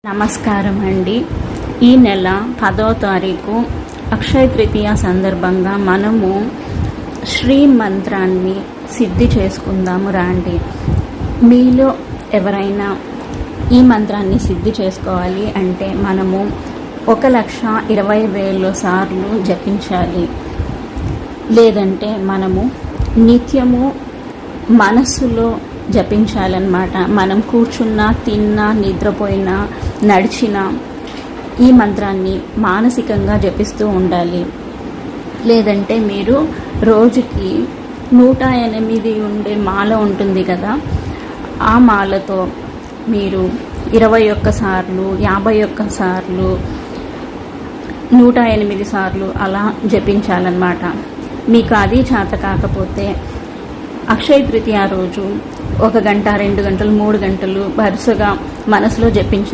నమస్కారం అండి. ఈ నెల 10వ తారీఖు అక్షయ తృతీయ సందర్భంగా మనము శ్రీ మంత్రాన్ని సిద్ధి చేసుకుందాము రండి. మీలో ఎవరైనా ఈ మంత్రాన్ని సిద్ధి చేసుకోవాలి అంటే మనము 1,20,000 సార్లు జపించాలి. లేదంటే మనము నిత్యము మనస్సులో జపించాలన్నమాట. మనం కూర్చున్నా, తిన్నా, నిద్రపోయినా, నడిచినా ఈ మంత్రాన్ని మానసికంగా జపిస్తూ ఉండాలి. లేదంటే మీరు రోజుకి 108 ఉండే మాల ఉంటుంది కదా, ఆ మాలతో మీరు 21 సార్లు, 51 సార్లు, 108 సార్లు అలా జపించాలన్నమాట. మీకు అది చేత కాకపోతే అక్షయ తృతీయ రోజు 1 గంట, 2 గంటలు, 3 గంటలు వరుసగా మనసులో జపించండి.